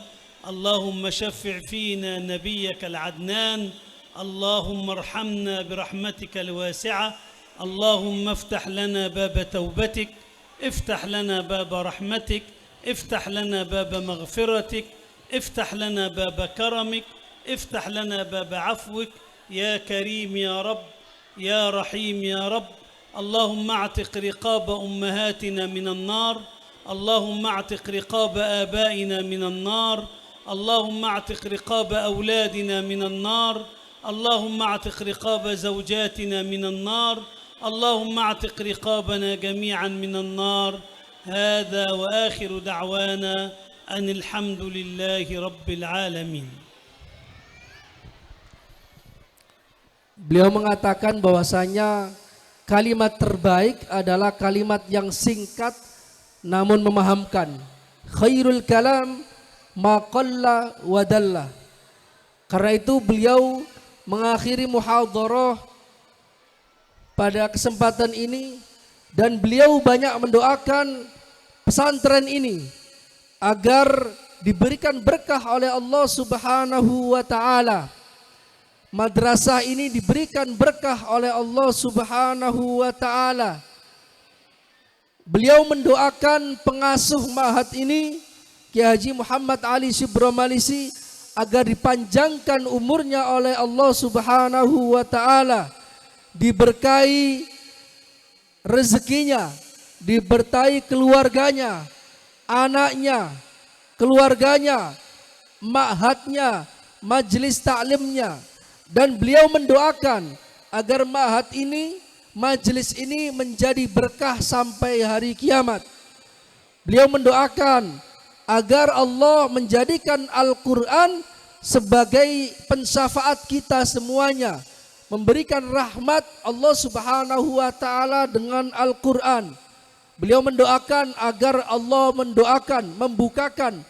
C: اللهم شفع فينا نبيك العدنان، اللهم ارحمنا برحمتك الواسعة، اللهم افتح لنا باب توبتك، افتح لنا باب رحمتك، افتح لنا باب مغفرتك، افتح لنا باب كرمك، افتح لنا باب عفوك يا كريم يا رب يا رحيم يا رب. اللهم اعتق رقاب أمهاتنا من النار، اللهم اعتق رقاب آبائنا من النار، اللهم اعتق رقاب أولادنا من النار، اللهم اعتق رقاب زوجاتنا من النار، اللهم اعتق رقابنا جميعا من النار. هذا وآخر دعوانا أن الحمد لله رب العالمين.
B: Beliau mengatakan bahwasanya kalimat terbaik adalah kalimat yang singkat namun memahamkan. Khairul kalam ma qalla wa dalla. Karena itu beliau mengakhiri muhadharah pada kesempatan ini dan beliau banyak mendoakan pesantren ini agar diberikan berkah oleh Allah Subhanahu wa taala. Madrasah ini diberikan berkah oleh Allah Subhanahu wa taala. Beliau mendoakan pengasuh ma'had ini, Kiai Haji Muhammad Ali Syibro Malisi, agar dipanjangkan umurnya oleh Allah Subhanahu wa taala, diberkahi rezekinya, diberkahi keluarganya, anaknya, keluarganya, ma'hadnya, majelis taklimnya. Dan beliau mendoakan agar ma'had ini, majelis ini menjadi berkah sampai hari kiamat. Beliau mendoakan agar Allah menjadikan Al-Quran sebagai pensyafaat kita semuanya, memberikan rahmat Allah Subhanahu wa taala dengan Al-Quran. Beliau mendoakan agar Allah membukakan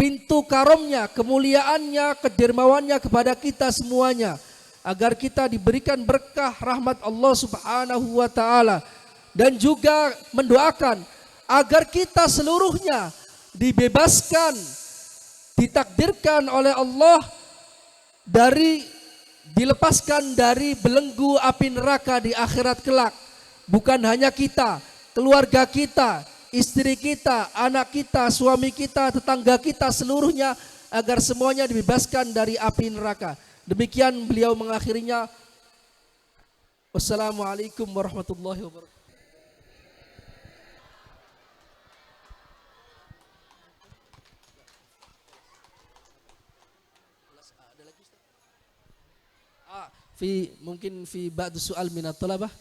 B: pintu karomnya, kemuliaannya, kedermawannya kepada kita semuanya, agar kita diberikan berkah rahmat Allah Subhanahu wa taala. Dan juga mendoakan agar kita seluruhnya dibebaskan, ditakdirkan oleh Allah dilepaskan dari belenggu api neraka di akhirat kelak. Bukan hanya kita, keluarga kita, istri kita, anak kita, suami kita, tetangga kita seluruhnya, agar semuanya dibebaskan dari api neraka. Demikian beliau mengakhirinya. Wassalamualaikum warahmatullahi wabarakatuh. Mungkin fi ba'du su'al minat thalabah.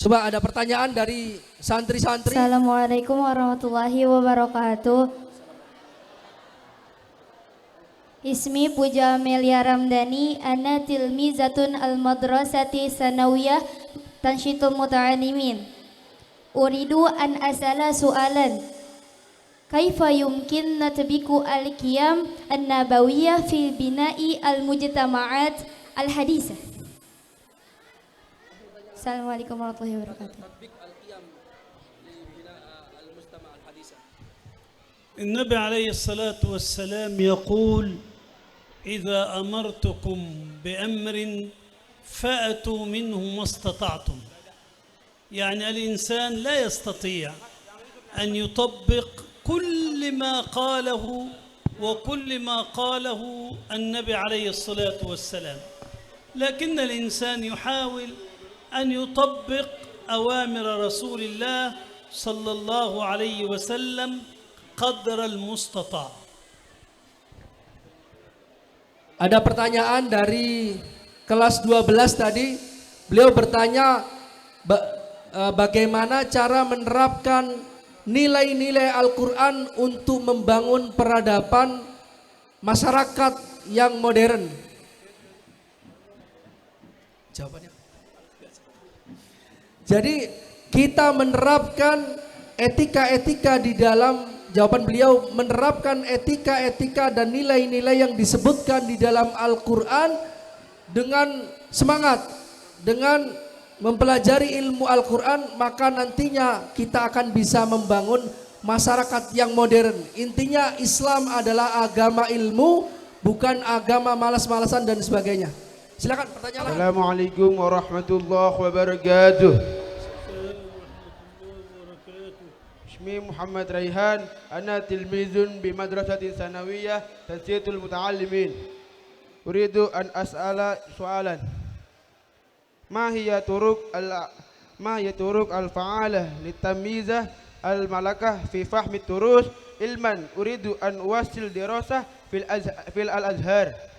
B: Coba ada pertanyaan dari santri-santri.
D: Assalamualaikum warahmatullahi wabarakatuh. Ismi Puja Amelia Ramdhani, ana tilmizatun al-madrasati sanawiyah tansyitul muta'alimin. Uridu an asala su'alan. Kaifa yumkin natbiku al-qiyam an-nabawiyah fil bina'i al-mujtama'at al-hadisah. Assalamualaikum warahmatullahi wabarakatuh.
C: النبي عليه الصلاة والسلام يقول: إذا أمرتكم بأمر فأتوا منه ما استطعتم. يعني الإنسان لا يستطيع أن يطبق كل ما قاله وكل ما قاله النبي عليه الصلاة والسلام، لكن الإنسان يحاول أن يطبق أوامر رسول الله صلى الله عليه وسلم قدر المستطاع.
B: Ada pertanyaan dari kelas 12 tadi. Beliau bertanya bagaimana cara menerapkan nilai-nilai Al-Quran untuk membangun peradaban masyarakat yang modern. Jawabannya. Jadi kita menerapkan etika-etika di dalam, jawaban beliau menerapkan etika-etika dan nilai-nilai yang disebutkan di dalam Al-Quran dengan semangat, dengan mempelajari ilmu Al-Quran, maka nantinya kita akan bisa membangun masyarakat yang modern. Intinya Islam adalah agama ilmu, bukan agama malas-malasan dan sebagainya. Silakan pertanyaan.
E: Assalamualaikum warahmatullahi wabarakatuh. Ismi Muhammad Raihan, ana tilmizun bi madrasatin sanawiyah tansiyatul muta'allimin. Uridu an as'ala soalan. Ma hiya turuq al-fa'alah litamyizah al-malakah fi fahmi turus ilman uridu an uwasil dirasah fil al-azhar.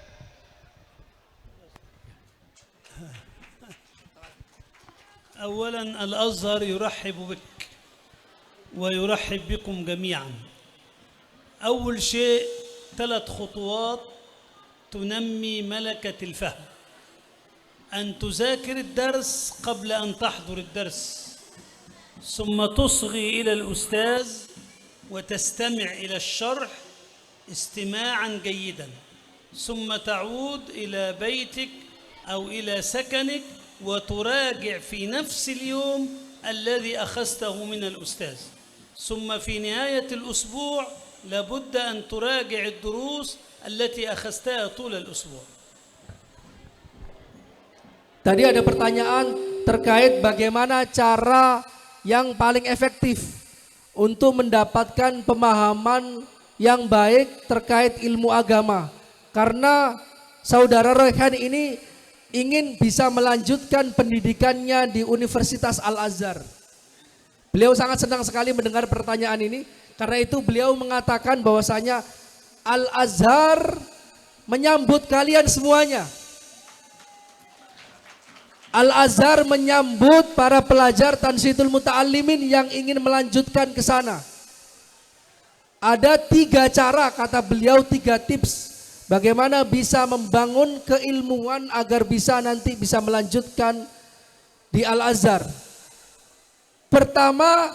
C: أولا الأزهر يرحب بك ويرحب بكم جميعا. أول شيء 3 خطوات تنمي ملكة الفهم: أن تذاكر الدرس قبل أن تحضر الدرس، ثم تصغي إلى الأستاذ وتستمع إلى الشرح استماعا جيدا، ثم تعود إلى بيتك أو إلى سكنك وتراجع في نفس اليوم الذي أخذته من الأستاذ، ثم في نهاية الأسبوع لابد أن تراجع الدروس التي أخذتها طول الأسبوع.
B: Tadi ada pertanyaan terkait bagaimana cara yang paling efektif untuk mendapatkan pemahaman yang baik terkait ilmu agama. Karena saudara Raihan ini ingin bisa melanjutkan pendidikannya di Universitas Al-Azhar. Beliau sangat senang sekali mendengar pertanyaan ini, karena itu beliau mengatakan bahwasanya Al-Azhar menyambut kalian semuanya. Al-Azhar menyambut para pelajar Tansiyatul Muta'allimin yang ingin melanjutkan ke sana. Ada 3 cara, kata beliau, 3 tips bagaimana bisa membangun keilmuan agar bisa nanti bisa melanjutkan di Al-Azhar. Pertama,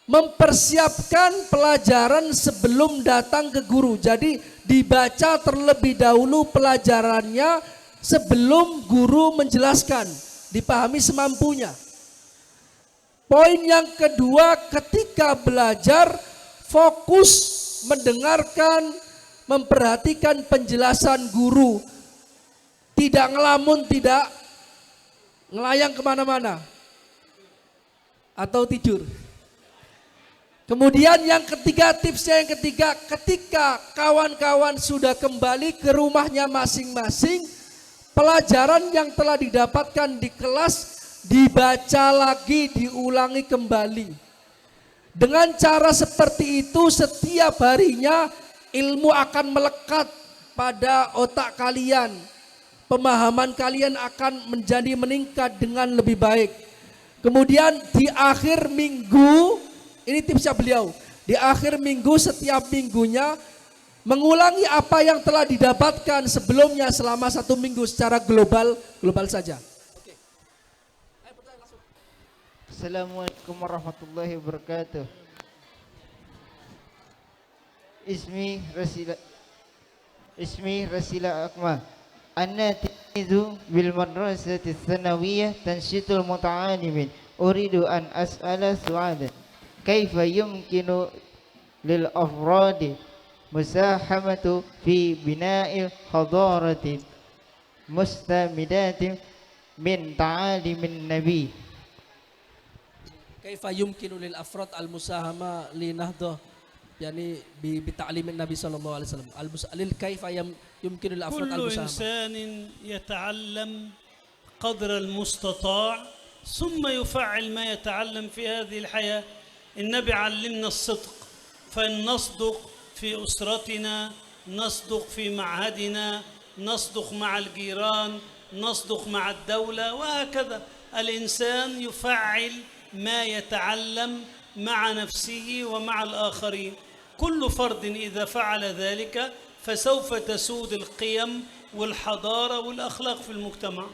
B: mempersiapkan pelajaran sebelum datang ke guru. Jadi dibaca terlebih dahulu pelajarannya sebelum guru menjelaskan, dipahami semampunya. Poin yang kedua, ketika belajar fokus mendengarkan, memperhatikan penjelasan guru, tidak ngelamun, tidak ngelayang kemana-mana atau tidur. Kemudian yang ketiga, tipsnya yang ketiga, ketika kawan-kawan sudah kembali ke rumahnya masing-masing, pelajaran yang telah didapatkan di kelas dibaca lagi, diulangi kembali. Dengan cara seperti itu setiap harinya ilmu akan melekat pada otak kalian. Pemahaman kalian akan menjadi meningkat dengan lebih baik. Kemudian di akhir minggu, ini tipsnya beliau, di akhir minggu setiap minggunya mengulangi apa yang telah didapatkan sebelumnya selama 1 minggu secara global saja.
F: Assalamualaikum warahmatullahi wabarakatuh. Ismi Rasila Akmal. Ana tilmizu bil madrasati tsanawiyah tansyitul muta'allimin. Uridu an as'ala su'alan. Kaifa yumkinu lil afradi musahamatu fi bina'il hadaratin mustamidatin min ta'alimin nabi.
B: Kaifa yumkinu lil afrad al musahama li nahdah yani bi ta'limin nabi sallallahu alaihi wasallam al kaifa yumkinu lil afrad al
C: كل
B: musahama.
C: إنسان يتعلم قدر المستطاع ثم يفعل ما يتعلم في هذه الحياة. النبي علمنا الصدق، فإن نصدق في أسرتنا، نصدق في معهدنا، نصدق مع الجيران، نصدق مع الدولة، وهكذا الإنسان يفعل ما يتعلم مع نفسه ومع الآخرين. كل فرد إذا فعل ذلك فسوف تسود القيم والحضارة والأخلاق في المجتمع.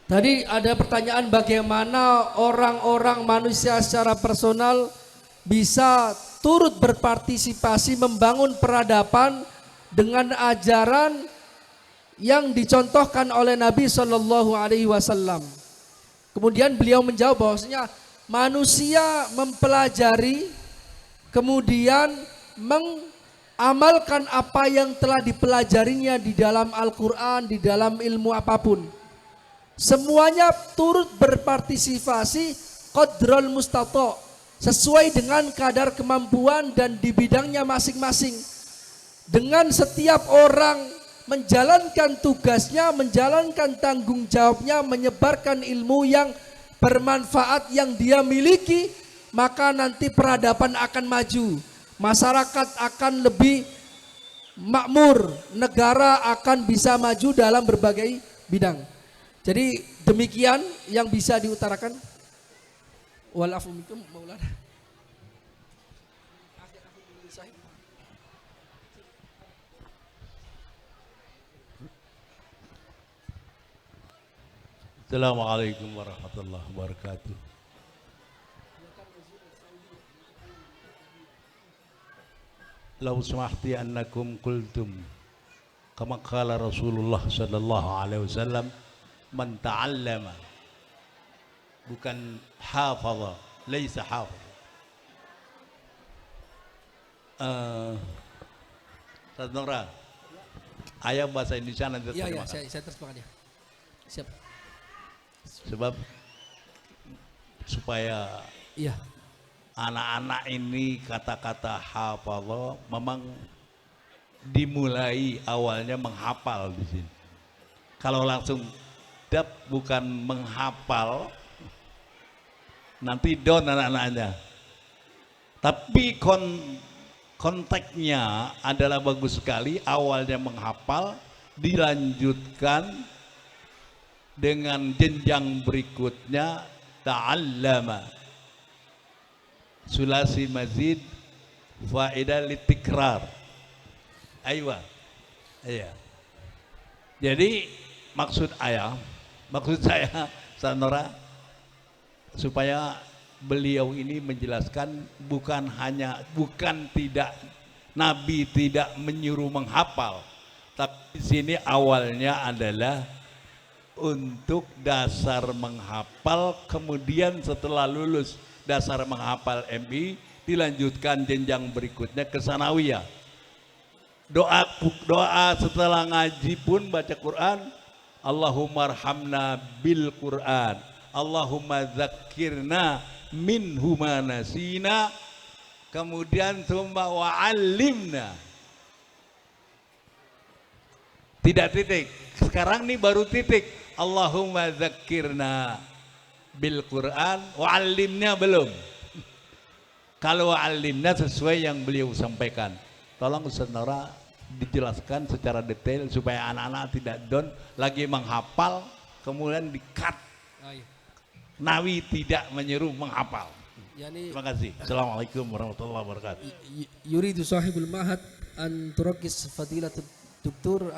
B: Tadi ada pertanyaan bagaimana orang-orang manusia secara personal bisa turut berpartisipasi membangun peradaban dengan ajaran yang dicontohkan oleh Nabi Shallallahu Alaihi Wasallam. Kemudian beliau menjawab bahwasanya manusia mempelajari kemudian mengamalkan apa yang telah dipelajarinya di dalam Al-Quran, di dalam ilmu apapun. Semuanya turut berpartisipasi qadrul mustata' sesuai dengan kadar kemampuan dan di bidangnya masing-masing. Dengan setiap orang menjalankan tugasnya, menjalankan tanggung jawabnya, menyebarkan ilmu yang bermanfaat yang dia miliki, maka nanti peradaban akan maju, masyarakat akan lebih makmur, negara akan bisa maju dalam berbagai bidang. Jadi demikian yang bisa diutarakan. Walafu minkum Maulana.
G: Assalamualaikum warahmatullahi wabarakatuh. Lau semahti annakum kultum kama qala Rasulullah sallallahu alaihi wasallam man ta'allama, bukan hafadha, laisa hafadha. Ustaz Nora, ayat bahasa Indonesia nanti
B: Iya, saya terjemahkan ya. Siap.
G: Sebab supaya
B: Iya.
G: anak-anak ini kata-kata hafadha memang dimulai awalnya menghafal di sini. Kalau langsung dap bukan menghafal, nanti down anak-anaknya. Tapi konteksnya adalah bagus sekali, awalnya menghafal, dilanjutkan dengan jenjang berikutnya ta'allama. Sulasi mazid faedah litikrar. Aywa. Iya. Jadi maksud saya Sanora, supaya beliau ini menjelaskan bukan tidak Nabi tidak menyuruh menghafal, tapi di sini awalnya adalah untuk dasar menghafal, kemudian setelah lulus dasar menghafal MI dilanjutkan jenjang berikutnya ke sanawiyah. Doa setelah ngaji pun baca Quran, Allahumma arhamna bil Quran, Allahumma dzakirna minhu ma nasina, kemudian tsumma wa'allimna. Tidak titik. Sekarang nih baru titik. Allahumma dzakirna bil Quran, wa'allimna belum. Kalau wa'allimna sesuai yang beliau sampaikan. Tolong Ustaz Nora dijelaskan secara detail supaya anak-anak tidak down lagi menghafal kemudian di-cut. Nawi tidak menyuruh menghafal. Terima kasih. Assalamualaikum warahmatullahi wabarakatuh.
B: Yuridu sahibul mahad an turakis fadilatul doktor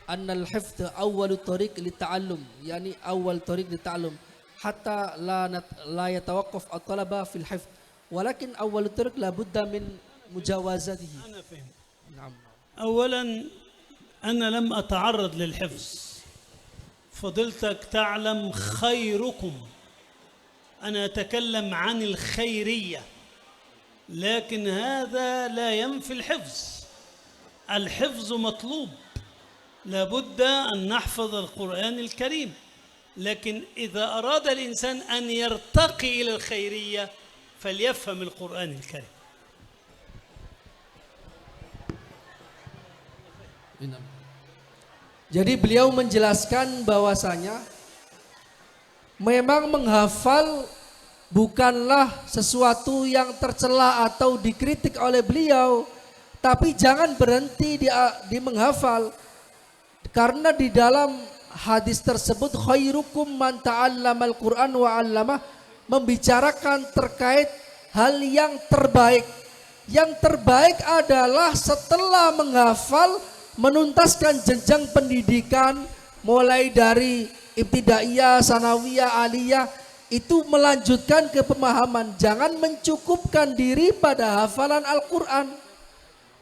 B: annal hifdh awwalu tariq lita'allum, yani awal tariq lita'allum hatta la yatawaqqaf at-talaba fil hifdh, walakin awwalu tariq la budda min mujawazatihi.
C: أنا فهم.
B: نعم.
C: أولا أنا لم أتعرض للحفظ، فضلتك تعلم خيركم، أنا أتكلم عن الخيرية، لكن هذا لا ينفي الحفظ. الحفظ مطلوب، لابد أن نحفظ القرآن الكريم، لكن إذا أراد الإنسان أن يرتقي إلى الخيرية فليفهم القرآن الكريم.
B: Jadi beliau menjelaskan bahwasanya memang menghafal bukanlah sesuatu yang tercela atau dikritik oleh beliau, tapi jangan berhenti di menghafal, karena di dalam hadis tersebut khairukum man ta'allamal Qur'an wa 'allamah, membicarakan terkait hal yang terbaik. Yang terbaik adalah setelah menghafal menuntaskan jenjang pendidikan mulai dari ibtidaiyah, sanawiyah, aliyah, itu melanjutkan ke pemahaman. Jangan mencukupkan diri pada hafalan Al-Quran.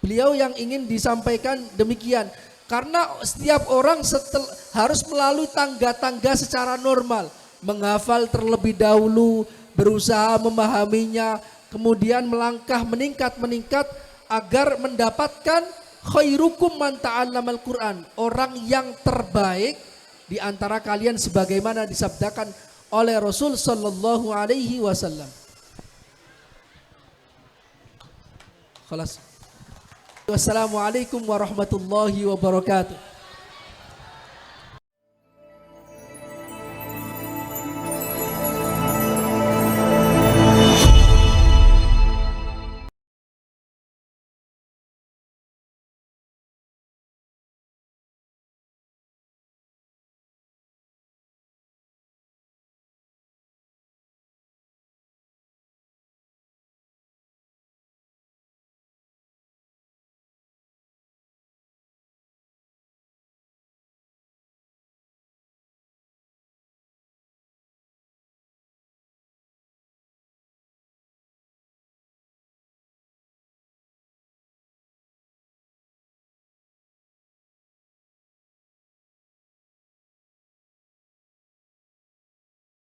B: Beliau yang ingin disampaikan demikian. Karena setiap orang harus melalui tangga-tangga secara normal. Menghafal terlebih dahulu, berusaha memahaminya, kemudian melangkah meningkat agar mendapatkan khairukum man ta'allamal Qur'an, orang yang terbaik di antara kalian sebagaimana disabdakan oleh Rasul sallallahu alaihi wasallam. Khalas. Wassalamualaikum warahmatullahi wabarakatuh.